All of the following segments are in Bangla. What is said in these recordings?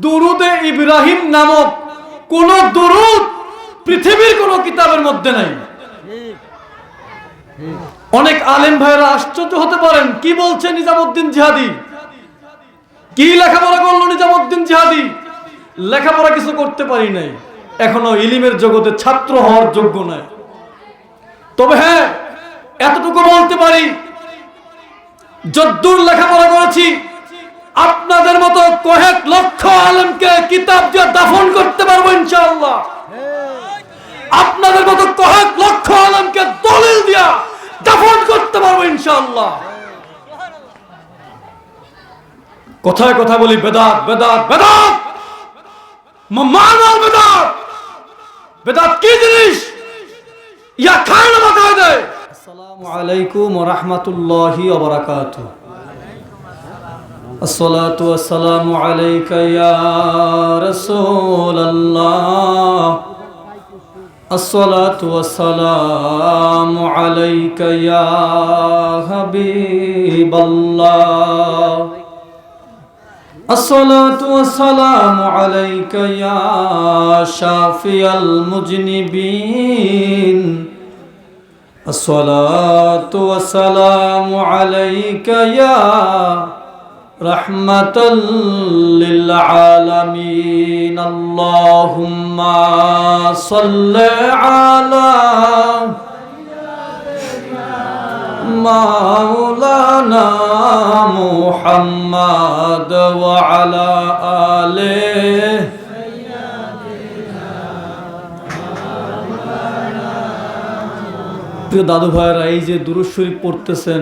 দুরুদে ইব্রাহিম নামক কোন দুরুদ পৃথিবীর কোন কিতাবের মধ্যে নাই। অনেক আলেম ভাইরা আশ্চর্য হতে পারেন, কি বলছে নিজামউদ্দিন জিহাদি, কি লেখাপড়া করলো নিজামউদ্দিন জিহাদি? লেখাপড়া কিছু করতে পারি নাই, এখনো ইলিমের জগতে ছাত্র হওয়ার যোগ্য নয়। তবে হ্যাঁ, এতটুকু বলতে পারি, যদ্দূর লেখাপড়া করেছি আপনাদের মতো কয়েক লক্ষ আলেমকে কিতাব দিয়ে দাফন করতে পারবো ইনশাআল্লাহ। আপনাদের মতো কয়েক লক্ষ আলেমকে দলিল দিয়া দাফন করতে পারবো ইনশাআল্লাহ। কথায় কথা বলি বেদাত বেদাত বেদাত, মানাল বেদাত। বেদাত কি জিনিস ইয়া খায়না বাতায় দেয়। আসসালামু আলাইকুম ওয়া রাহমাতুল্লাহি ওয়া বারাকাতুহু। আসসালাতু ওয়াসসালামু আলাইকা ইয়া রাসূলুল্লাহ। আসসালাতু ওয়াসসালামু আলাইকা ইয়া হাবিবাল্লাহ। আসসালাতু ওয়াসসালামু আলাইকা ইয়া শাফিয়াল মুজনিবিন। আসসালাতু ওয়াসসালামু আলাইকা ইয়া রাহমাতাল লিল আলামিন। আল্লাহুম্মা সাল্লি আলা মাওলানা মুহাম্মাদ ওয়া আলা আলিহি। প্রিয় দাদু ভাইরা, এই যে দুরূদ শরীফ পড়তেছেন,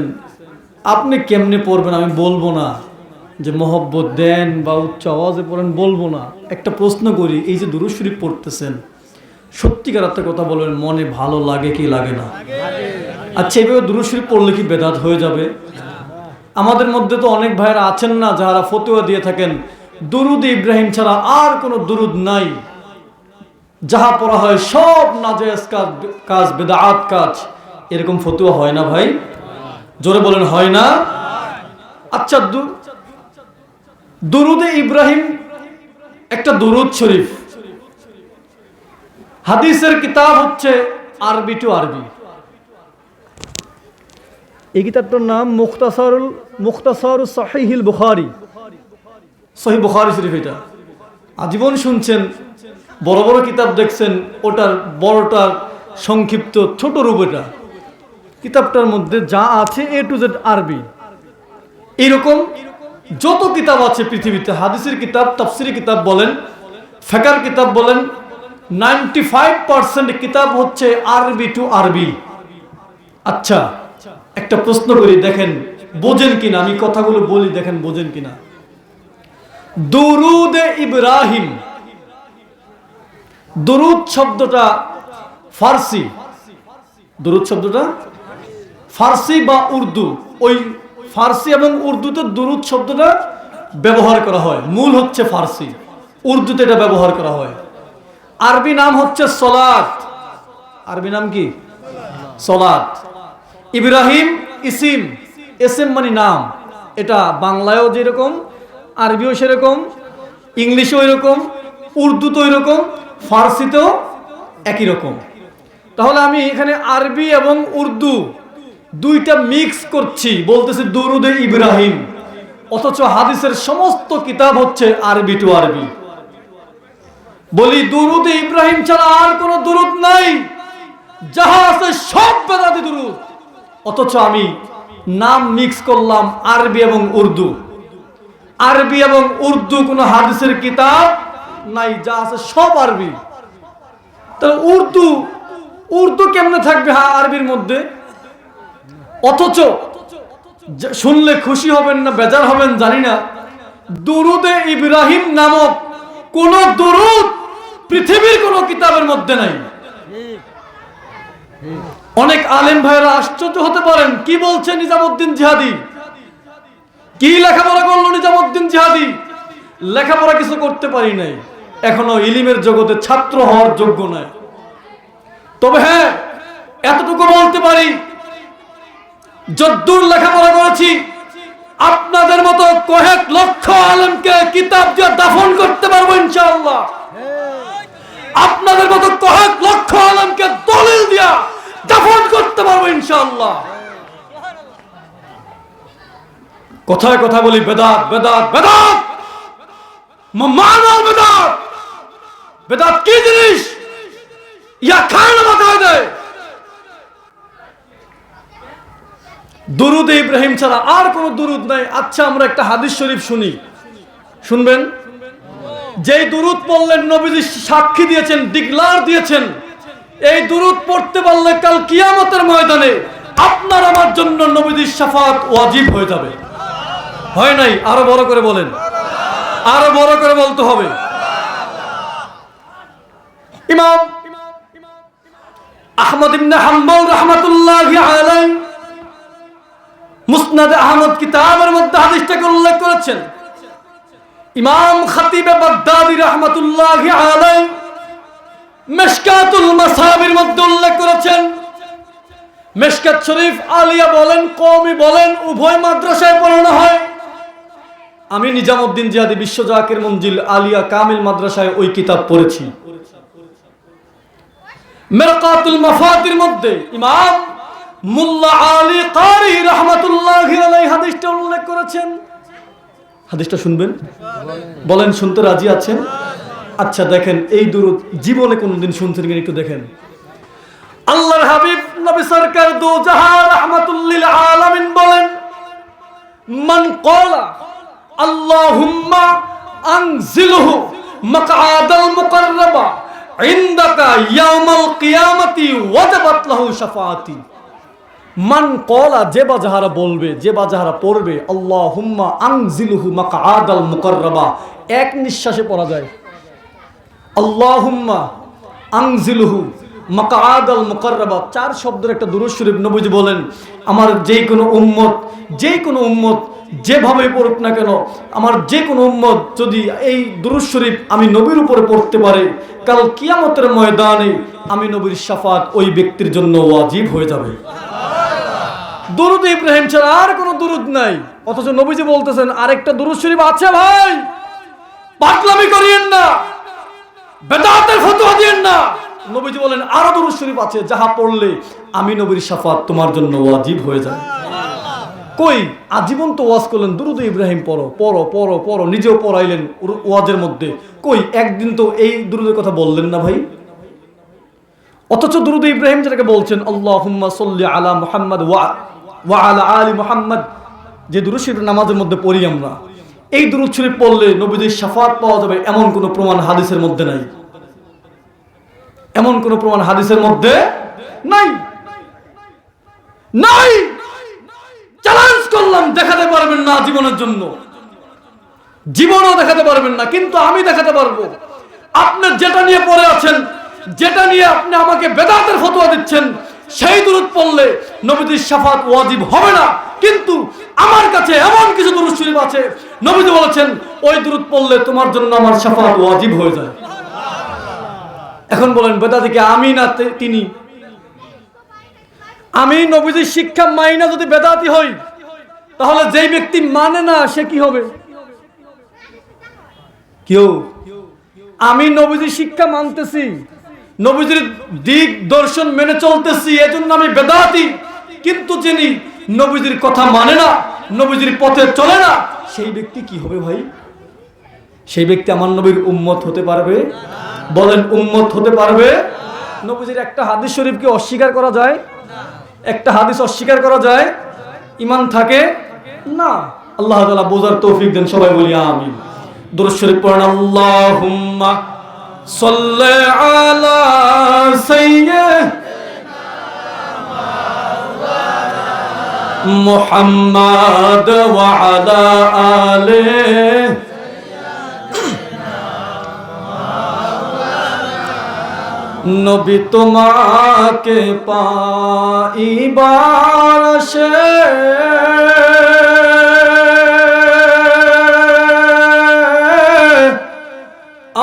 আপনি কেমনে পড়বেন আমি বলবো না, যে মহব্বত দেন বা উচ্চ আওয়াজে পড়েন বলবো না। একটা প্রশ্ন করি, এই যে দুরূদ শরীফ পড়তেছেন, সত্যিকার একটা কথা বলবেন, মনে ভালো লাগে কি লাগে না? আচ্ছা, এইভাবে দুরূদ শরীফ পড়লে কি বেদাত হয়ে যাবে? আমাদের মধ্যে তো অনেক ভাইরা আছেন না যারা ফতোয়া দিয়ে থাকেন দুরুদ ইব্রাহিম ছাড়া আর কোনো দুরুদ নাই, যাহা পড়া হয় সব নাজায়েজ কাজ, বেদাত কাজ। এরকম ফতোয়া হয় না ভাই? জোরে বলেন, হয় না? আচ্ছা, দুরুদে ইব্রাহিম একটা দুরুদ শরীফ, হাদিসের কিতাব হচ্ছে আরবি টু আরবি। এই কিতাবটার নাম মুখতাসারুস সহিহুল বুখারী, সহিহ বুখারী শরীফ। এটা আজীবন শুনছেন, বড় বড় কিতাব দেখছেন, ওটার বড়টার সংক্ষিপ্ত ছোট রূপ। এটা কিতাবটার মধ্যে যা আছে এ টু জেড আরবি। এরকম যত কিতাব আছে পৃথিবীতে, হাদিসের কিতাব, তাফসিরের কিতাব বলেন, ফিকহের কিতাব বলেন, 95% কিতাব হচ্ছে আরবি টু আরবি। আচ্ছা, একটা প্রশ্ন করি, দেখেন বোঝেন কিনা, আমি কথাগুলো বলি, দেখেন বোঝেন কিনা। দুরুদে ইব্রাহিম, দুরুদ শব্দটা ফার্সি, দুরুদ শব্দটা ফার্সি বা উর্দু, ওই ফার্সি এবং উর্দুতে দুরুদ শব্দটা ব্যবহার করা হয়, মূল হচ্ছে ফার্সি, উর্দুতে এটা ব্যবহার করা হয়। আরবি নাম হচ্ছে সলাত। আরবি নাম কি? সলাত। ইব্রাহিম ইসিম, ইসিম মানে নাম। এটা বাংলায়ও যেরকম, আরবিও সেরকম, ইংলিশও এরকম, উর্দুতেও এরকম, ফার্সিতেও একই রকম। তাহলে আমি এখানে আরবি এবং উর্দু দুইটা মিক্স করছি, বলতেছি দুরুদে ইব্রাহিম, অথচ হাদিসের সমস্ত কিতাব হচ্ছে আরবি টু আরবি। বলি দুরুদে ইব্রাহিম ছাড়া আর কোনো দুরুদ নাই, যাহা আছে সব বেদাতি দুরুদ, অথচ আমি নাম মিক্স করলাম আরবি এবং উর্দু। আরবি এবং উর্দু কোনো হাদিসের কিতাব নাই, যা আছে সব আরবি। তাহলে উর্দু কেমনে থাকবে আরবির মধ্যে? অথচ শুনলে খুশি হবেন না বেজার হবেন জানি না, দুরুদে ইব্রাহিম নামক কোন দুরুদ পৃথিবীর কোন কিতাবের মধ্যে নাই। অনেক আলেম ভাইরা আশ্চর্য হতে পারেন, কি বলছে নিজামউদ্দিন জিহাদি, কি লেখাপড়া করলো নিজামউদ্দিন জিহাদি? লেখাপড়া কিছু করতে পারি নাই, এখনো ইলিমের জগতে ছাত্র হওয়ার যোগ্য নয়। তবে হ্যাঁ, এতটুকু বলতে পারি, যদ্দূর লেখাপড়া করেছি আপনাদের মতো কয়েক লক্ষ আলেমকে কিতাব দিয়ে দাফন করতে পারবো। পারবো ইনশাআল্লাহ। আপনাদের মতো কয়েক লক্ষ আলেমকে দলিল দিয়া দাফন করতে পারবো ইনশাআল্লাহ। কথায় কথা বলি বেদাত বেদাত বেদাত, মানাল বেদাত। বেদাত কি জিনিস ইয়া খায় না বাতায় দেয়। দুরুদ ইব্রাহিম ছাড়া আর কোন দুরুদ নাই। আচ্ছা আমরা একটা হাদিস শরীফ শুনি, শুনবেন? যেই দুরুদ পড়লেন নবীজি সাক্ষী দিয়েছেন, ডিক্লার দিয়েছেন, এই দুরুদ পড়তে পারলে কাল কিয়ামতের ময়দানে আপনার আমার জন্য নবীজির শাফাত ওয়াজিব হয়ে যাবে। হয় নাই? আরো বড় করে বলেন, আরো বড় করে বলতে হবে। ইমাম আহমদ ইবনে হাম্বল রাহমাতুল্লাহি আলাইহি মুসনাদ আহমদ কিতাবের মধ্যে হাদিসটাকে উল্লেখ করেছেন। ইমাম খতিবে বাগদাদি রাহমাতুল্লাহি আলাইহি মিশকাতুল মাসাবির মধ্যে উল্লেখ করেছেন। মিশকাত শরীফ আলিয়া বলেন কওমি বলেন উভয় মাদ্রাসায় পড়ানো হয়। আমি নিজামউদ্দিন জিয়াদি বিশ্ব জাকির মঞ্জিল আলিয়া কামিল মাদ্রাসায় ওই কিতাব পড়েছি। মিরকাতুল মাফাতির মধ্যে ইমাম মুল্লা আলী কারি রাহমাতুল্লাহি আলাইহি হাদিসটা উল্লেখ করেছেন। হাদিসটা শুনবেন? বলেন শুনতে রাজি আছেন? আচ্ছা দেখেন, এই দুরূদ জীবনে কোনদিন শুনছেন কিনা একটু দেখেন। আল্লাহর হাবিব নবী সরকার দু জাহান রাহমাতুল লিল আলামিন বলেন, মান ক্বালা আল্লাহুম্মা আনজিলহু মাকআদাল মুকাররাবা ইনদাকা ইয়াউমাল কিয়ামাতি ওয়াজাবাত লাহু শাফাআতি। মান ক্বালা, যে বা যাহারা বলবে, যে বা যাহারা পড়বে, আল্লাহুম্মা আনজিলহু মাকআদাল মুকাররাবা, এক নিঃশ্বাসে পড়া যায়। আল্লাহুম্মা আনজিলহু মাকআদাল মুকাররাবা, চার শব্দের একটা দুরূদ শরীফ নবীজি বলেন, আমার যে কোনো উম্মত যেভাবে পড়ুক না কেন, আমার যে কোনো উম্মত যদি এই দুরূদ শরীফ আমি নবীর উপরে পড়তে পারে, কাল কিয়ামতের ময়দানে আমি নবীর শাফাত ওই ব্যক্তির জন্য ওয়াজিব হয়ে যাবে। দুরূদ ইব্রাহিম ছাড়া আর কোনো দুরূদ নাই। অথচ নবীজি বলতেছেন আরেকটা দুরূদ শরীফ আছে। ভাই পাগলামি করিয়েন না, বেদাতের ফতোয়া দিয়েন না। নবীজি বলেন আরো দুরূদ শরীফ আছে যাহা পড়লে আমি নবীর শাফাত তোমার জন্য ওয়াজিব হয়ে যায়। কই আজীবন তো ওয়াজ করলেন দুরূদ ইব্রাহিম পড়ো পড়ো পড়ো পড়ো, নিজেও পড়াইলেন ওয়াজের মধ্যে, কই একদিন তো এই দুরূদের কথা বললেন না ভাই? অথচ দুরূদ ইব্রাহিম যেটাকে বলছেন আল্লাহুম্মা সাল্লি আলা মুহাম্মাদ ওয়া আলা আলি মুহাম্মাদ, যে দুরূদ শরীফ নামাজের মধ্যে পড়ি আমরা, এই দুরূদ শরীফ পড়লে নবীজির শাফাত পাওয়া যাবে এমন কোনো প্রমাণ হাদিসের মধ্যে নাই। এমন কোনো প্রমাণ হাদিসের মধ্যে নাই, নাই। চ্যালেঞ্জ করলাম, দেখাতে পারবেন না জীবনের জন্য, জীবনও দেখাতে পারবেন না, কিন্তু আমি দেখাতে পারবো। আপনি যেটা নিয়ে পড়ে আছেন, যেটা নিয়ে আপনি আমাকে বেদাতের ফতোয়া দিচ্ছেন, সেই দুরূদ পড়লে নবীজির শাফাত ওয়াজিব হবে না, কিন্তু আমার কাছে এমন কিছু দুরূদ শরীফ আছে নবীজি বলেছেন ওই দুরূদ পড়লে তোমার জন্য আমার শাফাত ওয়াজিব হয়ে যায়। এখন বলেন বেদাতিকে আমি না তিনি? আমি নবীজির শিক্ষা মাইনা যদি বেদাতি হই, তাহলে যেই ব্যক্তি মানে না সে কি হবে? কেউ। আমি নবীজির শিক্ষা মানতেছি, নবীজির দিক দর্শন মেনে চলতেছি, এজন্য আমি বেদাতি, কিন্তু যিনি নবীজির কথা মানে না, নবীজির পথে চলে না, সেই ব্যক্তি কি হবে ভাই? সেই ব্যক্তি আমার নবীর উম্মত হতে পারবে? বলেন উম্মত হতে পারবে? নবীজির একটা হাদিস শরীফকে অস্বীকার করা যায়? একটা হাদিস অস্বীকার করা যায়? ঈমান থাকে না। আল্লাহ তাআলা বোঝার তৌফিক দেন, সবাই বলি আমিন। দুরূদ শরীফ পড়েন, আল্লাহুম্মা সাল্লি আলা সাইয়্যিদিনা মুহাম্মাদ ওয়া আলা আলিহি নবী তোমাকে পাইবার সে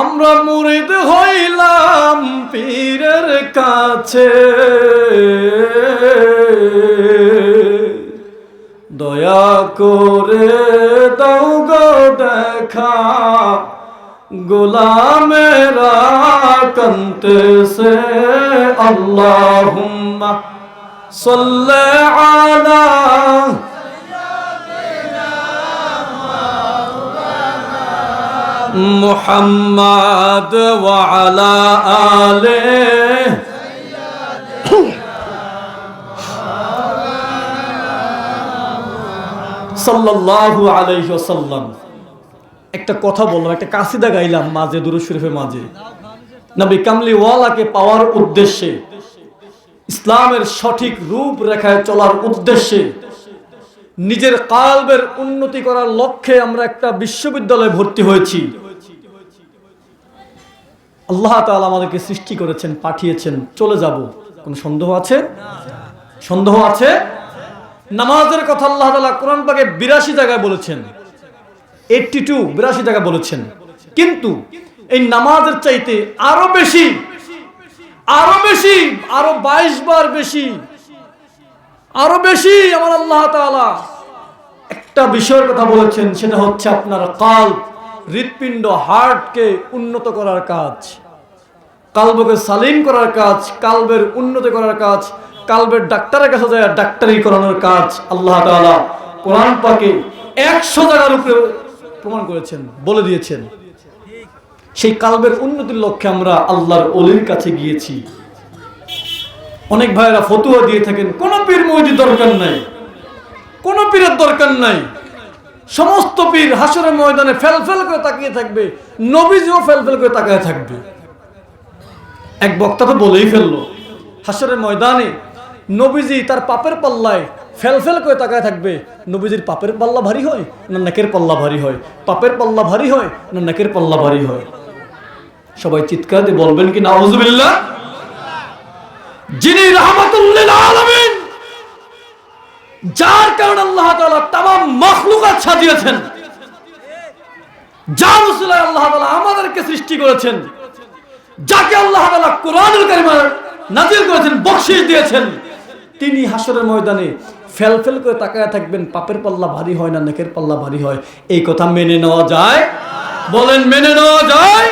আমরা মুরিদ হইলাম পীরের কাছে, দয়া করে দাও গো দেখা गुलामेरा कंते से अल्लाहुम्मा सल्ले अला मुहम्मद व अला आले সাল্লাল্লাহু আলাইহি ওয়াসাল্লাম। একটা কথা বললাম, একটা কাসিদা গাইলাম মাঝে, দুরূদ শরীফের মাঝে। নবী কামলিওয়ালাকে পাওয়ার উদ্দেশ্যে, ইসলামের সঠিক রূপরেখায় চলার উদ্দেশ্যে, নিজের কালবের উন্নতি করার লক্ষ্যে আমরা একটা বিশ্ববিদ্যালয়ে ভর্তি হয়েছি। আল্লাহ তাআলা আমাদেরকে সৃষ্টি করেছেন, পাঠিয়েছেন, চলে যাব। কোনো সন্দেহ আছে? সন্দেহ আছে? নামাজের কথা আল্লাহ তাআলা কোরআন পাকে 82 জায়গায় বলেছেন, 82 জায়গায় বলেছেন। কিন্তু এই নামাজের চাইতে আরো বেশি, আরো 22 বার বেশি, আরো বেশি আমার আল্লাহ তাআলা একটা বিষয়ের কথা বলেছেন, সেটা হচ্ছে আপনার কাল্ব, হৃৎপিণ্ড, হার্টকে উন্নত করার কাজ, কালবকে সালিম করার কাজ, কালবের উন্নতি করার কাজ, কালবের ডাক্তারের কাছে যায় ডাক্তারি করানোর কাজ আল্লাহ তাআলা কোরআন পাকে 100 জায়গার উপরে প্রমাণ করেছেন, বলে দিয়েছেন। সেই কালবের উন্নতির লক্ষ্যে আমরা আল্লাহর ওলির কাছে গিয়েছি। অনেক ভাইয়েরা ফতোয়া দিয়ে থাকেন, কোন পীর মুরিদের দরকার নাই, কোন পীরের দরকার নাই, সমস্ত পীর হাসরের ময়দানে ফেলফেল করে তাকিয়ে থাকবে, নবীজিও ফেলফেল করে তাকিয়ে থাকবে। এক বক্তা তো বলেই ফেললো, হাসরের ময়দানে নবীজি তার পাপের পাল্লায় ফেলফেল করে তাকায় থাকবে। নবীজির পাপের পাল্লা ভারী হয় না নেকের পাল্লা ভারী হয়? পাপের পাল্লা ভারী হয় না নেকের পাল্লা ভারী হয়? সবাই চিৎকার দিয়ে বলবেন কি নাউযুবিল্লাহ। যিনি রাহমাতুল লিল আলামিন, যার কারণে আল্লাহ তাআলা तमाम মাখলুকাত সাজিয়েছেন, যার উসিলায় আল্লাহ তাআলা আমাদেরকে সৃষ্টি করেছেন, যাকে আল্লাহ তাআলা কোরআনুল কারীমে নাযিল করেছেন, বকশিশ দিয়েছেন, তিনি হাসরের ময়দানে ফেলফেল করে তাকায় থাকবেন। পাপের পাল্লা ভারী হয় না নেকের পাল্লা ভারী হয়? এই কথা মেনে নেওয়া যায়? বলেন মেনে নেওয়া যায়?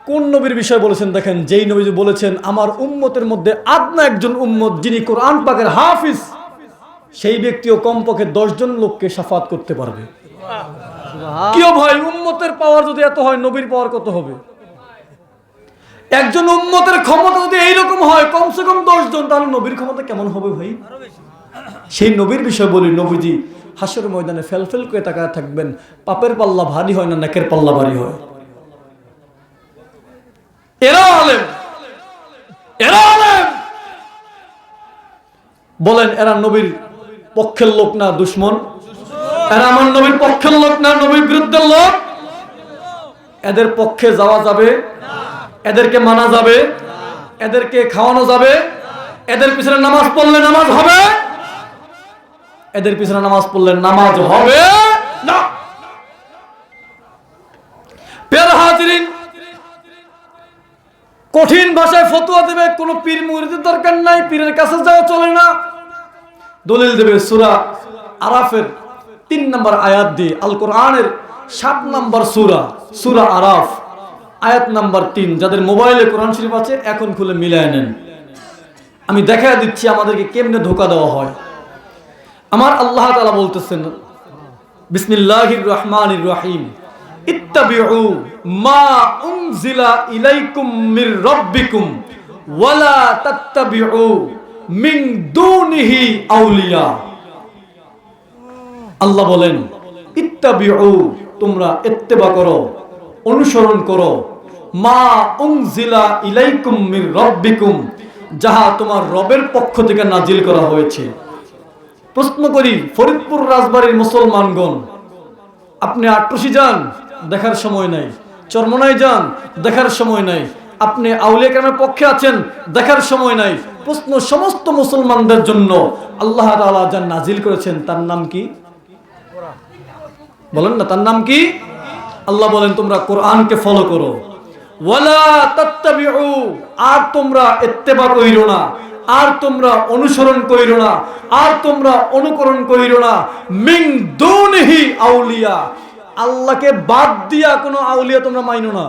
কোন নবীর বিষয় বলেছেন দেখেন, যেই নবী বলেছেন আমার উম্মতের মধ্যে আদনা একজন উম্মত যিনি কোরআন পাকের হাফিজ, সেই ব্যক্তিও কমপক্ষে 10 জন লোককে শাফাত করতে পারবে। কি ভাই, উম্মতের পাওয়ার যদি এত হয়, নবীর পাওয়ার কত হবে? একজন উম্মতের ক্ষমতা যদি এইরকম হয় কমসে কম 10 জন, তাহলে নবীর ক্ষমতা কেমন হবে ভাই? সেই নবীর বিষয় বলি, নবীজি হাসরের ময়দানে ফেলফেল করে তাকায় থাকবেন, পাপের পাল্লা ভারী হয় না নেকের পাল্লা ভারী হয়? এরা আলেম, এরা আলেম। বলেন এরা নবীর পক্ষের লোক না দুশমন? এরা আমার নবীর পক্ষের লোক না নবীর বিরুদ্ধের লোক? এদের পক্ষে যাওয়া যাবে? এদেরকে মানা যাবে? এদেরকে খাওয়ানো যাবে? এদের পিছনে নামাজ পড়লে নামাজ হবে? এদের পিছনে নামাজ পড়লে নামাজ হবে না। প্রিয় হাজিরিন, কঠিন ভাষায় ফতোয়া দেবে, কোনো পীর মুরিদের দরকার নাই, পীরের কাছে যাওয়া চলে না। দলিল দেবে সূরা আরাফের 3 নম্বর আয়াত দিয়ে, আল কোরআনের 7 নম্বর সূরা আরাফ আয়াত নাম্বার 3। যাদের মোবাইলে কোরআন শরীফ আছে এখন খুলে মিলায় নেন। আমি দেখায় দিচ্ছি আমাদেরকে কেমনে ধোঁকা দেওয়া হয়। আমার আল্লাহ তাআলা বলতেছেন, বিসমিল্লাহির রহমানির রহিম, ইত্তাবিউ মা উনজিলা ইলাইকুম মির রাব্বিকুম ওয়ালা তাত্তাবিউ মিন দুনিহি আউলিয়া। আল্লাহ বলেন, ইত্তাবিউ, তোমরা ইত্তেবা করো, অনুসরণ করো, মা উনজিলা ইলাইকুম মির রাব্বিকুম, যাহা তোমার রবের পক্ষ থেকে নাজিল করা হয়েছে। প্রশ্ন করি, ফরিদপুর রাজবাড়ির মুসলমানগণ, আপনি আট্রসি যান, দেখার সময় নাই। চরমনায় যান, দেখার সময় নাই। আপনি আউলিয়া কেরামের পক্ষে আছেন, দেখার সময় নাই। প্রশ্ন, সমস্ত মুসলমানদের জন্য আল্লাহ তাআলা যা নাজিল করেছেন তার নাম কি? বলেন না, তার নাম কি? আল্লাহ বলেন, তোমরা কোরআনকে ফলো করো, ওয়ালা তাত্তাবিউ, আর তোমরা ইত্তেবা কইরো না, আর তোমরা অনুসরণ কইরো না, আর তোমরা অনুকরণ কইরো না, মিন দুনিহি আউলিয়া, আল্লাহকে বাদ দিয়া কোনো আউলিয়া তোমরা মাইনো না।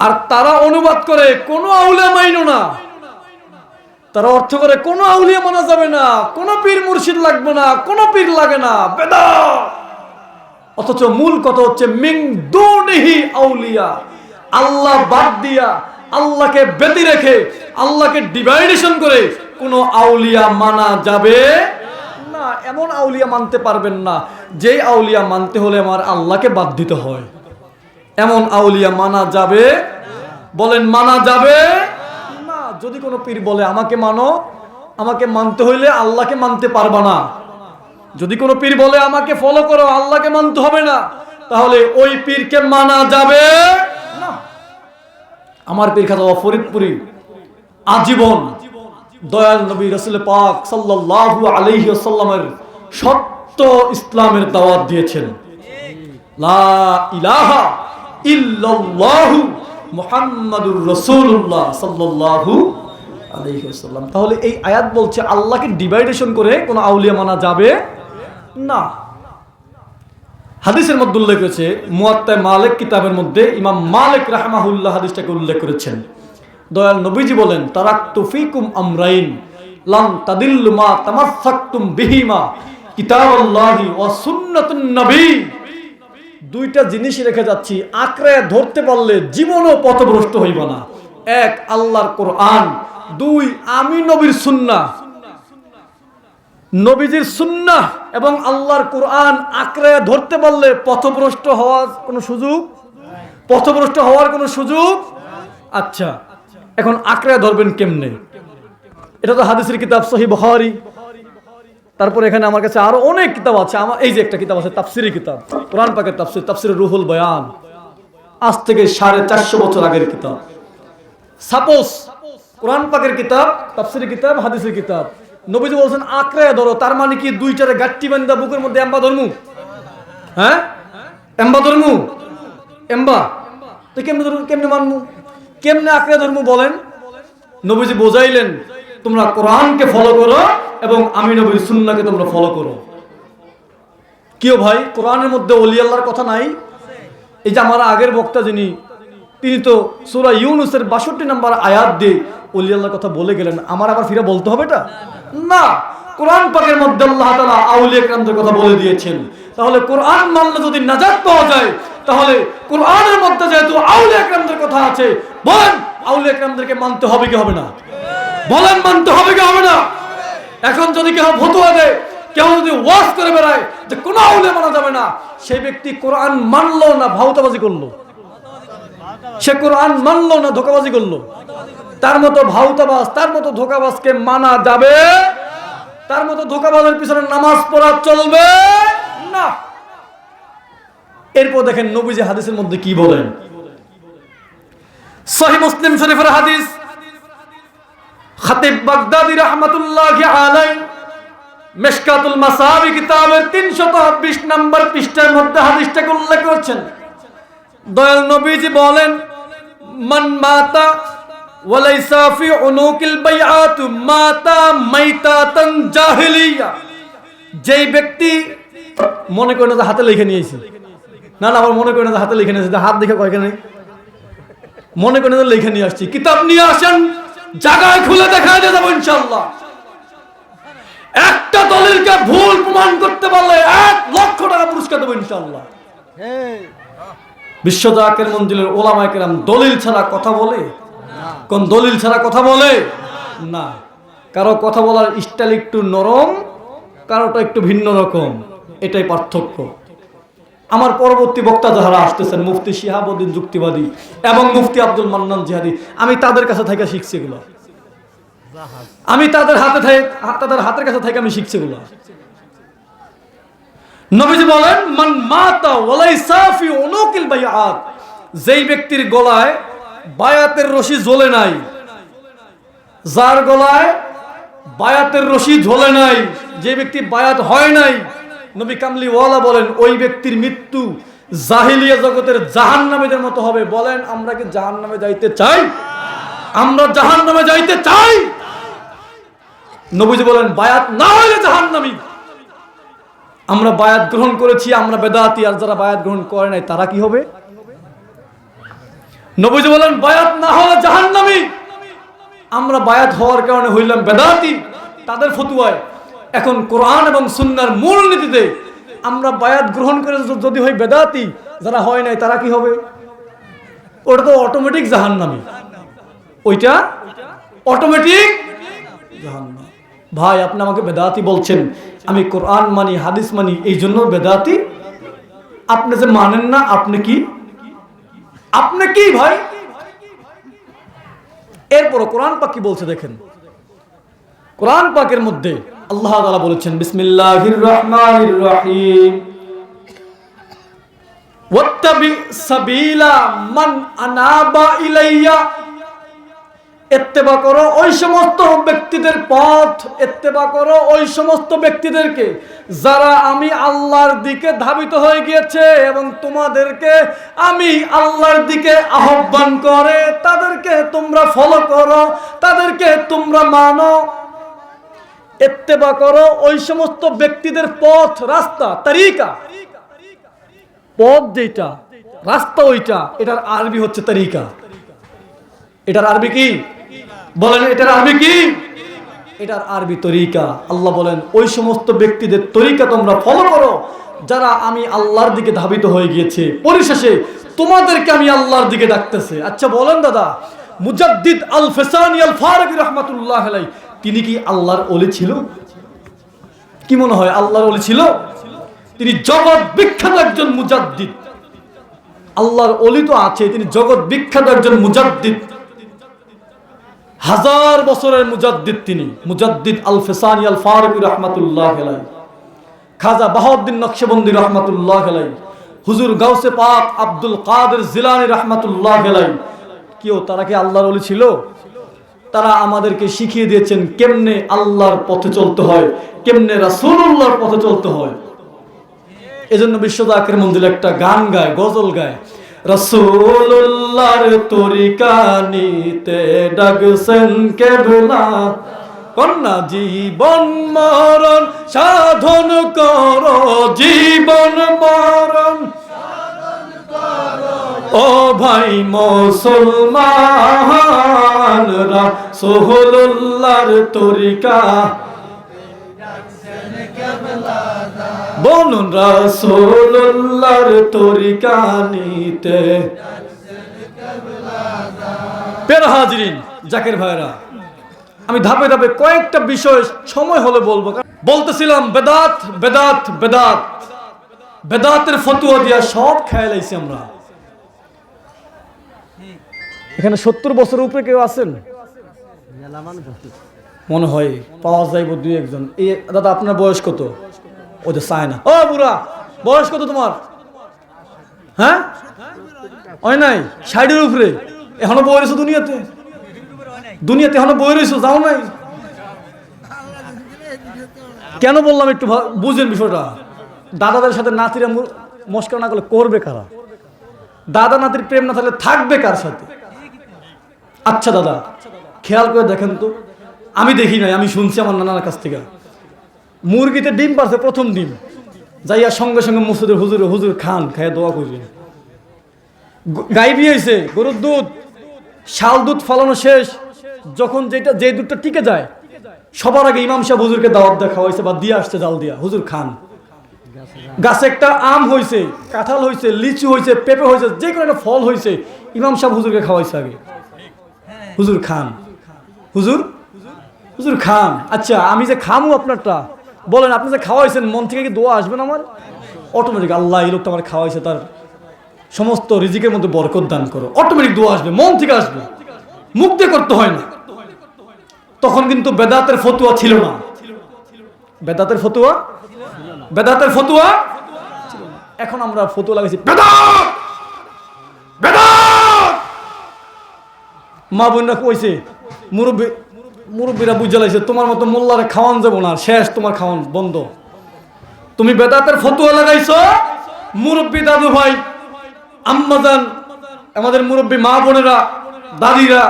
আর তারা অনুবাদ করে কোনো আউলিয়া মাইনো না, তারা অর্থ করে কোনো আউলিয়া মানা যাবে না, কোনো পীর মুর্শিদ লাগবে না, কোনো পীর লাগে না, বেদাত। অথচ মূল কথা হচ্ছে মিন দুনিহি আউলিয়া, আল্লাহ বাদ দিয়া, আল্লাহকে ব্যতি রেখে, আল্লাহকে ডিভাইডেশন করে কোনো আউলিয়া মানা যাবে না। এমন আউলিয়া মানতে পারবেন না যেই আউলিয়া মানতে হলে আমার আল্লাহকে বাদ দিতে হয়। এমন আউলিয়া মানা যাবে? বলেন মানা যাবে না। যদি কোনো পীর বলে আমাকে মানো, আমাকে মানতে হইলে আল্লাহকে মানতে পারবা না। যদি কোনো পীর বলে আমাকে ফলো করো, আল্লাহকে মানতে হবে না, তাহলে ওই পীরকে মানা যাবে না। আমার পীর খাজা ফরিদপুরি আজীবন দয়াল নবী রাসূল পাক সাল্লাল্লাহু আলাইহি ওয়াসাল্লামের সত্য ইসলামের দাওয়াত দিয়েছেন। লা ইলাহা ইল্লাল্লাহু মুহাম্মাদুর রাসূলুল্লাহ সাল্লাল্লাহু আলাইহি ওয়াসাল্লাম। তাহলে এই আয়াত বলছে আল্লাহকে ডিভাইডেশন করে কোন আউলিয়া মানা যাবে না। হাদিসের মধ্যে উল্লেখ করেছে, মুয়াত্তা মালিক কিতাবের মধ্যে ইমাম মালিক রাহমাহুল্লাহ হাদিসটাকে উল্লেখ করেছেন। দয়াল নবীজি বলেন, তারাকতু ফিকুম আমরাইন লাম তাদিল্লু মা তামাসসাকতুম বিহিমা কিতাবুল্লাহি ওয়া সুন্নাতুন নবী। দুইটা জিনিস রেখে যাচ্ছি, আঁকড়ে ধরতে পারলে জীবনও পথভ্রষ্ট হইবা না। এক, আল্লাহর কোরআন। দুই, আমি নবীর সুন্নাহ। নবীজির সুন্নাহ এবং আল্লাহর কোরআন আঁকড়ে ধরতে পারলে পথভ্রষ্ট হওয়ার কোনো সুযোগ, পথভ্রষ্ট হওয়ার কোনো সুযোগ। আচ্ছা, এখন আঁকড়ে ধরবেন কেমনে? এটা তো হাদিসের কিতাব সহিহ বুখারী। তারপর এখানে আমার কাছে আরো অনেক কিতাব আছে। আমার এই যে একটা কিতাব আছে তাফসিরি কিতাব, কোরআন পাকের তাফসির, তাফসিরে রুহুল বয়ান, আজ থেকে 450 বছর আগের কিতাব। সাপোজ কোরআন পাকের কিতাব, তাফসিরি কিতাব, হাদিসের কিতাব, নবীজি বলছেন আঁকড়ে ধরো, তার মানে কি দুইটারে গাট্টি বান্ধা বুকের মধ্যে এম্বা ধর্মু? হ্যাঁ, এম্বা ধর্মু, এম্বা তো কেমনে ধরমু, কেমনে মানমু, কেমনে আঁকড়ে ধর্মু বলেন? নবীজি বোঝাইলেন, তোমরা কোরআনকে ফলো করো এবং আমি নবীর সুন্নাহকে তোমরা ফলো করো। কিও ভাই, কোরআনের মধ্যে ওলি আল্লাহর কথা নাই? এই যে আমার আগের বক্তা যিনি, তিনি তো সূরা ইউনূসের 62 নম্বর আয়াত দিয়ে ওলি আল্লাহর কথা বলে গেলেন। আমার আবার ফিরে বলতে হবে এটা না। কোরআন পাকের মধ্যে আল্লাহ তাআলা আউলিয়া কেরামদের কথা বলে দিয়েছেন। তাহলে কোরআন মানলে যদি নাজাত পাওয়া যায়, তাহলে কোরআনের মধ্যে যেহেতু আউলিয়া কেরামদের কথা আছে, বলেন আউলিয়া কেরামদেরকে মানতে হবে কি হবে না? বলেন মানতে হবে কি হবে না? এখন যদি কেউ ফতোয়া দেয়, কেউ যদি ওয়াজ করে বেড়ায় যে কোন আউলিয়া মানা যাবে না, সেই ব্যক্তি কোরআন মানলো না ভাউতাবাজি করলো, সে কোরআন মানলো না ধোঁকাবাজি করলো। তার মতো ভাউতাবাজ, তার মতো ধোঁকাবাজকে মানা যাবে, তার মতো ধোঁকাবাজের পিছনে নামাজ পড়া চলবে না। এরপর দেখেন নবীজি হাদিসের মধ্যে কি বলেন। সহিহ মুসলিম শরীফের হাদিস, খতিব বাগদাদি রাহমাতুল্লাহি আলাইহি মিশকাতুল মাসাবি কিতাবের 320 নম্বর পৃষ্ঠার মধ্যে হাদিসটাকে উল্লেখ করেছেন। দয়াল নবীজি বলেন, মান মাতা ওয়ালাইসা ফি উনুকিল বাইআত মাতা মাইতাতান জাহিলিয়া। যেই ব্যক্তি, মনে করেন যে হাতে লিখে নিয়েছে, না না আমার মনে করেন যে হাতে লিখে নিয়েছে, হাত দেখে কয়খানে, মনে করেন যে লিখে নিয়ে আসছি, কিতাব নিয়ে আসেন, জায়গায় খুলে দেখা দিয়ে যাবো ইনশাআল্লাহ। একটা দলিলকে ভুল প্রমাণ করতে পারলে 1 লক্ষ টাকা পুরস্কার দেবো ইনশাআল্লাহ। বিশ্ব জাকের মঞ্জিলের ওলামায়ে কেরাম দলিল ছাড়া কথা বলে? কোন দলিল ছাড়া কথা বলে না। কারো কথা বলার স্টাইল একটু নরম, কারোটা একটু ভিন্ন রকম, এটাই পার্থক্য। আমার পরবর্তী বক্তা যারা আসতেছেন, মুফতি শিহাবুদ্দিন যুক্তিবাদী এবং মুফতি আব্দুল মান্নান জিহাদি, আমি তাদের কাছে থেকে শিখছি এগুলো, আমি তাদের হাতের কাছে থেকে আমি শিখছি এগুলো। নবীজি বলেন, মান মাতা ওয়ালাইসা ফি উনুকিল বাইআত। যেই ব্যক্তির গলায় বায়াতের রশি ঝোলে নাই, যার গলায় বায়াতের রশি ঝোলে নাই, যে ব্যক্তি বায়াত হয় নাই, নবী কামলি ওয়ালা বলেন ওই ব্যক্তির মৃত্যু জাহিলিয়া জগতের জাহান্নামীদের মতো হবে। বলেন আমরা কি জাহান্নামে যাইতে চাই? আমরা জাহান্নামে যাইতে চাই? নবীজি বলেন বায়াত না হলে জাহান্নামী। আমরা বায়াত গ্রহণ করেছি, আমরা বেদাতি, আর যারা বায়াত গ্রহণ করে নাই তারা কি হবে? নবীজি বলেন বায়াত না হওয়া জাহান্নামী। আমরা বায়াত হওয়ার কারণে হইলাম বেদাতি তাদের ফতুয়ায়। এখন কোরআন এবং সুন্নাহর মূল নীতিতে আমরা বায়াত গ্রহণ করে যদি হই বেদাতি, যারা হয় নাই তারা কি হবে? ওটা তো অটোমেটিক জাহান্নামী, ওইটা অটোমেটিক জাহান্নাম। ভাই আপনি আমাকে বেদাতি বলছেন, আমি কোরআন মানি, হাদিস মানি, এই জন্য বেদাতি? আপনি যে মানেন না, আপনি কি? আপনি কি ভাই? এরপর কোরআন পাক কি বলছে দেখেন। কোরআন পাকের মধ্যে আল্লাহ তাআলা বলেছেন বিসমিল্লাহির রহমানির রহিম, ওয়াত্তাবি সাবিলা মান আনাবা ইলাইয়া, ইত্তেবা করো ওই সমস্ত ব্যক্তিদের পথ, ইত্তেবা করো ওই সমস্ত ব্যক্তিদেরকে যারা আমি আল্লাহর দিকে ধাবিত হয়ে গিয়েছে এবং তোমাদেরকে আমি আল্লাহর দিকে আহ্বান করে তাদেরকে তোমরা ফলো করো, তাদেরকে তোমরা মানো। ইত্তেবা করো ওই সমস্ত ব্যক্তিদের পথ, রাস্তা, তরিকা। পথ যেটা, রাস্তা ওইটা, এটার আরবি হচ্ছে তরিকা। এটার আরবি কি বলেন? এটার আরবি কি? এটার আরবি তরিকা। আল্লাহ বলেন ওই সমস্ত ব্যক্তিদের তরিকা তোমরা ফলো করো যারা আমি আল্লাহর দিকে ধাবিত হয়ে গিয়েছে, পরিশেষে তোমাদেরকে আমি আল্লাহর দিকে ডাকতেছে। আচ্ছা বলেন দাদা, মুজাদ্দিদ আল ফিসানি আল ফারাকি রাহমাতুল্লাহ আলাইহি তিনি কি আল্লাহর ওলি ছিল? কি মনে হয় আল্লাহর ওলি ছিল? তিনি জগৎ বিখ্যাত একজন মুজাদ্দিদ। আল্লাহর ওলি তো আছে, তিনি জগৎ বিখ্যাত একজন মুজাদ্দিদ, হাজার বছরের মুজাদ্দিদ। তিনি মুজাদ্দিদ আল ফিসানি আল ফারাকি রাহমাতুল্লাহ আলাইহি, খাজা বাহাউদ্দিন নকশবন্দি রাহমাতুল্লাহ আলাইহি, হুজুর গাউসে পাক আব্দুল কাদের জিলানী রাহমাতুল্লাহ আলাইহি। কেউ তারা কি আল্লাহর ওলি ছিল? তারা আমাদেরকে শিখিয়ে দিয়েছেন কেমনে আল্লাহর পথে চলতে হয়, কেমনে রাসূলুল্লাহর পথে চলতে হয়। এজন্য বিশ্বজাকির মঞ্জিল একটা গান গায়, গজল গায়, রাসূলুল্লাহর তরিকা নিতে ডাকছেন কেবলা, কন্যা জীবন মরণ সাধন করো, জীবন মরণ ও ভাই মুসলমান, রাসূলুল্লাহর তরিকা বলুন, রাসূলুল্লাহর তরিকা নিতে। প্রিয় হাজিরিন, জাকির ভাইরা, আমি ধাপে ধাপে কয়েকটা বিষয় সময় হলে বলবো। বলতেছিলাম বেদাত বেদাত বেদাত, বেদাতের ফতোয়া দিয়া সব খেয়াল আইছি আমরা। এখানে 70 বছরের উপরে কেউ আছেন? মনে হয় পাওয়া যাইব দুই একজন। এই দাদা আপনার বয়স কত? ওই যে চায় না। ও বুড়া, বয়স কত তোমার? হ্যাঁ ওই নাই 60-এর উপরে। এখনো বই রয়েছো দুনিয়াতে? দুনিয়াতে এখনো বই রয়েছো, যাও নাই? কেন বললাম একটু বুঝেন বিষয়টা। দাদাদের সাথে নাতিরা মস্করা না করলে করবে কারা? দাদা নাতির প্রেম না থাকলে থাকবে কার সাথে? আচ্ছা দাদা খেয়াল করে দেখেন তো, আমি দেখি নাই, আমি শুনছি আমার নানার কাছ থেকে। মুরগিতে ডিম পারছে, প্রথম ডিম, যাইয়া সঙ্গে সঙ্গে মসজিদের হুজুরে হুজুর খান, খাইয়া দোয়া করবে। গাই বিয়েছে, গরুর দুধ, শাল দুধ ফালানো শেষ, যখন যে দুধটা টিকে যায় সবার আগে ইমাম সাহেব হুজুরকে দাওয়াত দেওয়া খাওয়াইছে বা দিয়ে আসছে জাল দিয়া, হুজুর খান। গাছে একটা আম হয়েছে, কাঁঠাল হয়েছে, লিচু হয়েছে, পেঁপে হয়েছে, যে কোনো একটা ফল হয়েছে, ইমাম সাহেব হুজুরকে খাওয়াইছে আগে, হুজুর খান, হুজুর হুজুর খান। আচ্ছা আমি যে খামু আপনারটা, বলেন আপনি যে খাওয়াইছেন মন থেকে কি দোয়া আসবেন আমার? অটোমেটিক আল্লাহ এই লোকটা আমার খাওয়াইছে, তার সমস্ত রিজিকের মধ্যে বরকত দান করো, অটোমেটিক দোয়া আসবে, মন থেকে আসবে, মুখ দিয়ে করতে হয় না। তখন কিন্তু বেদাতের ফতুয়া ছিল না, বেদাতের ফতুয়া এখন আমরা ফতুয়া লাগাইছি বেদাত বেদাত। মা বোনরা কইছে, মুরব্বীরা বুঝে লাইছে তোমার মতো মোল্লারে খাওয়ান যাবো না, শেষ, তোমার খাওয়ান বন্ধ। তুমি বেদাতের ফতুয়া লাগাইছো, মুরব্বী দাদু ভাই আম্মাজান, আমাদের মুরব্বী মা বোনেরা, দাদিরা,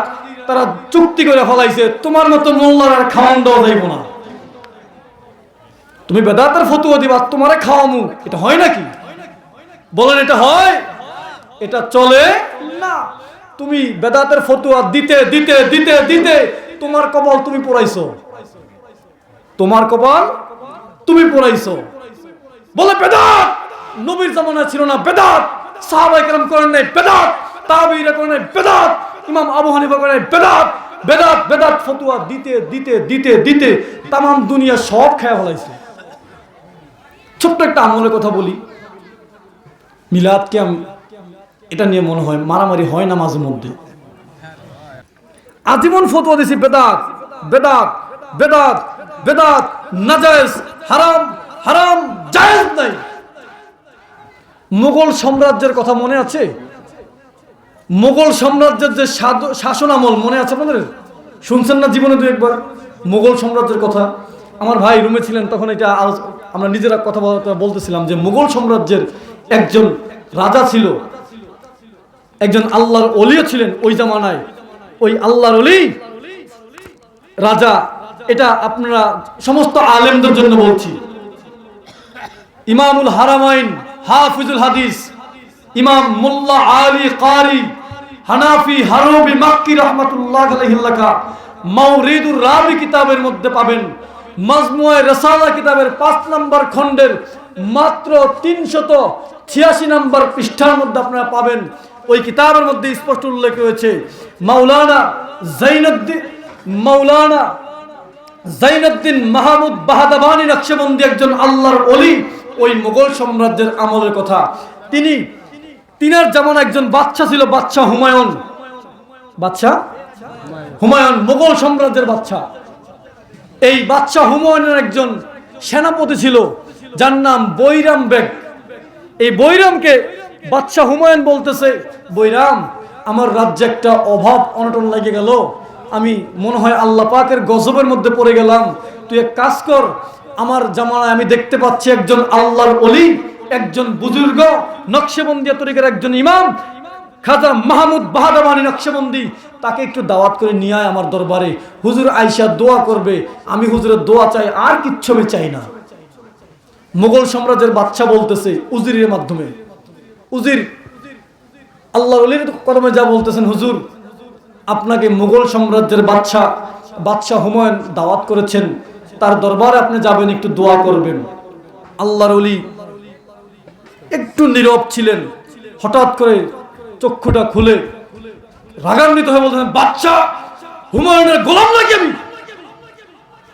তারা চুক্তি করে ফলাইছে তোমার মতো মোল্লার আর খাওয়ান দেওয়া যাইব না। তুমি বেদাতের ফতোয়া দিবা, তোমারে খাওয়ামু, এটা হয় নাকি? বলেন এটা হয়? এটা চলে না। তুমি বেদাতের ফতোয়া দিতে দিতে দিতে দিতে তোমার কপাল তুমি পোড়াইছো, তোমার কপাল তুমি পোড়াইছো। বলে বেদাত নবীর জামানায় ছিল না, বেদাত সাহাবায়ে কেরাম করেন নাই, বেদাত তাবেঈরা করেন নাই, বেদাত ইমাম আবু হানিফা করেন নাই, বেদাত বেদাত বেদাত ফতোয়া দিতে দিতে দিতে দিতে তাম দুনিয়া সব খেয়ে ফেলাইছে। ছোট্ট একটা আমলের কথা বলি, মিলাদ কি এটা নিয়ে মনে হয় মারামারি হয় না মাঝে মধ্যে? আজীবন ফতোয়া দিছি বেদাত বেদাত বেদাত বেদাত, নাজায়েজ, হারাম হারাম, জায়েজ নাই। মুঘল সাম্রাজ্যের কথা মনে আছে? মুঘল সাম্রাজ্যের যে শাসন আমল মনে আছে আপনাদের? শুনছেন না জীবনে দু একবার মুঘল সাম্রাজ্যের কথা? আমার ভাই রুমে ছিলেন তখন, এটা আমরা নিজেরা কথা বলতেছিলাম যে মুঘল সাম্রাজ্যের একজন রাজা ছিল, একজন আল্লাহর ওলিও ছিলেন ওই জামানায়। ওই আল্লাহর ওলি রাজা, এটা আপনারা সমস্ত আলেমদের জন্য বলছি, ইমামুল হারামাইন হাফিজুল হাদিস ইমাম মোল্লা আলী কারি হানাফি হারবি মাক্কি রাহমাতুল্লাহ আলাইহি লেখা মাওরিদুর রাবি কিতাবের মধ্যে পাবেন। মাজমুয়ে রিসালা কিতাবের 5 নম্বর খণ্ডের মাত্র 386 নম্বর পৃষ্ঠার মধ্যে আপনারা পাবেন। ওই কিতাবের মধ্যে স্পষ্ট উল্লেখ রয়েছে মাওলানা জাইনুদ্দিন মাহমুদ বাহাদাবানী নকশবন্দি একজন আল্লাহর ওলি, ওই মুঘল সাম্রাজ্যের আমলের কথা। তিনার যেমন একজন বাদশা ছিল, বাদশা হুমায়ুন মুঘল সাম্রাজ্যের বাদশা। এই বাদশা হুমায়ুনের একজন সেনাপতি ছিল যার নাম বৈরাম বেগ। এই বৈরামকে বাদশা হুমায়ুন বলতেছে, বৈরাম আমার রাজ্যে একটা অভাব অনটন লেগে গেল, আমি মনে হয় আল্লাহ পাকের গজবের মধ্যে পড়ে গেলাম, তুই এক কাজ কর, আমার জামানায় আমি দেখতে পাচ্ছি একজন আল্লাহর ওলি, একজন বুজুর্গ নকশবন্দিয়া তরিকার একজন ইমাম খাজা মাহমুদ বাহাদাবানী নকশবন্দি, তাকে একটু দাওয়াত করে নিয়ে আয় আমার দরবারে, হুজুর আয়েশা দোয়া করবে, আমি হুজুরের দোয়া চাই, আর কিচ্ছু আমি চাই না। মুঘল সাম্রাজ্যের বাদশা বলতেছে উজিরের মাধ্যমে, উজির আল্লাহর ওলির কদমে যা বলতেছেন, হুজুর আপনাকে মুঘল সাম্রাজ্যের বাদশা হুমায়ুন দাওয়াত করেছেন, তার দরবারে আপনি যাবেন, একটু দোয়া করবেন। আল্লাহর ওলি একটু নীরব ছিলেন, হঠাৎ করে চক্ষুটা খুলে রাগান্বিত হয়ে বলতেন, বাদশা হুমায়ুনের গোলাম নাকি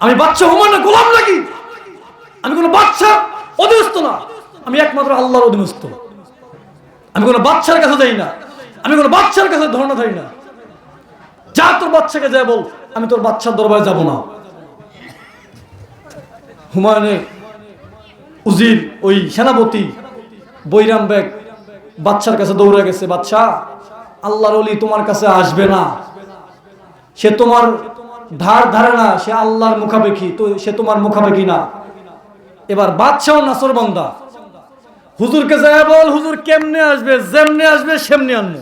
আমি বাদশা হুমায়ুনের গোলাম নাকি? আমি কোনো বাদশা অধীনস্থ না, আমি একমাত্র আল্লাহর অধীনস্থ, আমি কোনো বাদশার কাছে যাই না, আমি কোনো বাদশার কাছে ধর্ণা দেই না, যা তোর বাদশাকে যা বল, আমি তোর বাদশার দরবারে যাব না। হুমায়ুনের উজির ওই সেনাপতি বৈরাম বেগ বাদশার কাছে দৌড়ে গেছে, বাদশা আল্লাহর ওলি তোমার কাছে আসবে না, সে তোমার ধারে না, সে আল্লাহর মুখাপেক্ষী, তো সে তোমার মুখাপেক্ষী না। এবার বাদশাও নাসর বান্দা, হুজুরকে যায় বল, হুজুর কেমনে আসবে, যেমনে আসবে সেমনে আনবো।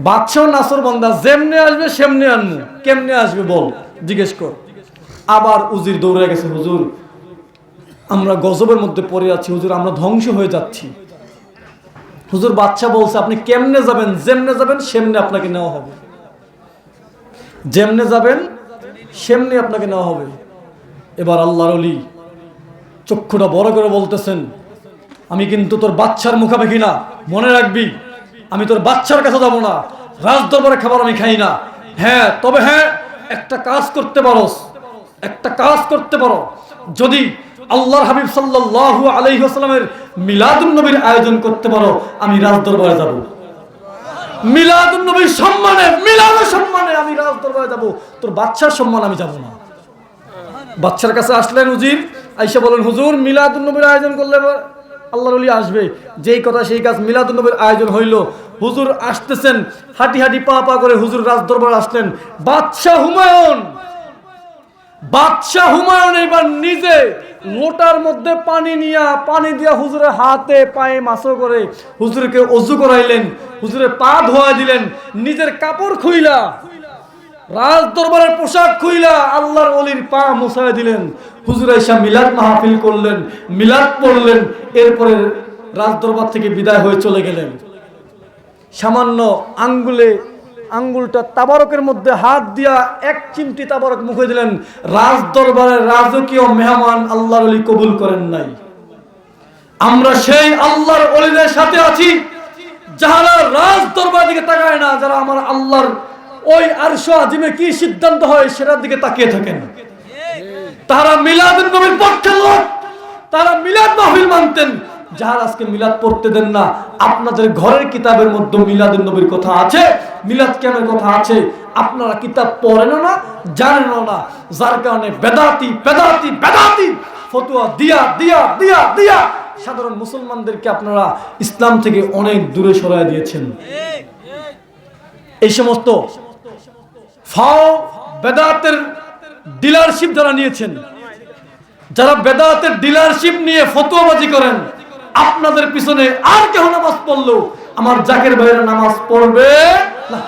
বাদশাও নাসর বান্দা, যেমনে আসবে সেমনে আনবো, কেমনে আসবে বল, জিজ্ঞেস কর। আবার উজির দৌড়ে গেছে, হুজুর আমরা গজবের মধ্যে পড়ে আছি, হুজুর আমরা ধ্বংস হয়ে যাচ্ছি। হুজুর বাদশা বলছে আপনি কেমনে যাবেন, যেমনে যাবেন সেমনে আপনাকে নেওয়া হবে, যেমনে যাবেন সেমনে আপনাকে নেওয়া হবে। এবার আল্লাহর ওলি চক্ষুটা বড় করে বলতেছেন, আমি কিন্তু তোর বাচ্চার মুখাপেক্ষী না, মনে রাখবি, আমি তোর বাচ্চার কাছে যাবো না, রাজ দরবারে খাবার আমি খাই না। হ্যাঁ, তবে হ্যাঁ একটা কাজ করতে পারো, যদি আল্লাহর হাবিব সাল্লাল্লাহু আলাইহি ওয়াসাল্লামের মিলাদুন নবীর আয়োজন করতে পারো, আমি রাজ দরবারে যাব, মিলাদুন নবীর সম্মানে, মিলাদের সম্মানে আমি রাজ দরবারে যাব, তোর বাচ্চার সম্মানে আমি যাব না। বাচ্চার কাছে আসলেন উজির, আয়েশা বলেন, হুজুর মিলাদুন নবীর আয়োজন করলে আল্লাহর ওলি আসবে, যেই কথা সেই কাজ, মিলাদুন নবীর আয়োজন হইল। হুজুর আসতেছেন হাঁটি হাঁটি পা পা করে, হুজুর রাজ দরবারে আসলেন। বাদশা হুমায়ুন এবার নিজে লোটার মধ্যে পানি দিয়া হুজুরের হাতে পায়ে মাসো করে হুজুরকে ওযু করাইলেন, হুজুরের পা ধোয়া দিলেন, নিজের কাপড় খুইলা রাজ দরবারের পোশাক খুইলা আল্লাহর ওলির পা মুছায় দিলেন। হুজুর আয়েশা মিলাদ মাহফিল করলেন, মিলাদ পড়লেন, এরপরে রাজ দরবার থেকে বিদায় হয়ে চলে গেলেন। সামান্য আঙ্গুলটা তাবারকের মধ্যে হাত দিয়া এক চিমটি তাবারক মুখে দিলেন। রাজ দরবারের রাজকীয় মেহমান আল্লাহর ওলি কবুল করেন নাই। আমরা সেই আল্লাহর ওলিদের সাথে আছি যারা রাজ দরবার দিকে তাকায় না, যারা আমার আল্লাহর ওই আরশ আজিমে কি সিদ্ধান্ত হয় সেটার দিকে তাকিয়ে থাকেন। তারা মিলাদুন নবীর পক্ষের লোক, তারা মিলাদ মাহফিল মানতেন। যারা আজকে মিলাদ পড়তে দেন না, আপনাদের ঘরের কিতাবের মধ্যে মিলাদুন নবীর কথা আছে, মিলাদ কেয়ামের কথা আছে, আপনারা কিতাব পড়েন না, জানেন না, যার কারণে বেদাতি বেদাতি বেদাতি ফতোয়া দিয়া দিয়া দিয়া দিয়া সাধারণ মুসলমানদেরকে আপনারা ইসলাম থেকে অনেক দূরে সরায় দিয়েছেন। এই সমস্ত বেদাতের ডিলারশিপ যারা নিয়েছেন, যারা বেদাতের ডিলারশিপ নিয়ে ফতোয়াবাজি করেন, আপনাদের পিছনে আর কেউ নামাজ পড়লো আমার জাকের ভাইয়েরা নামাজ পড়বে না।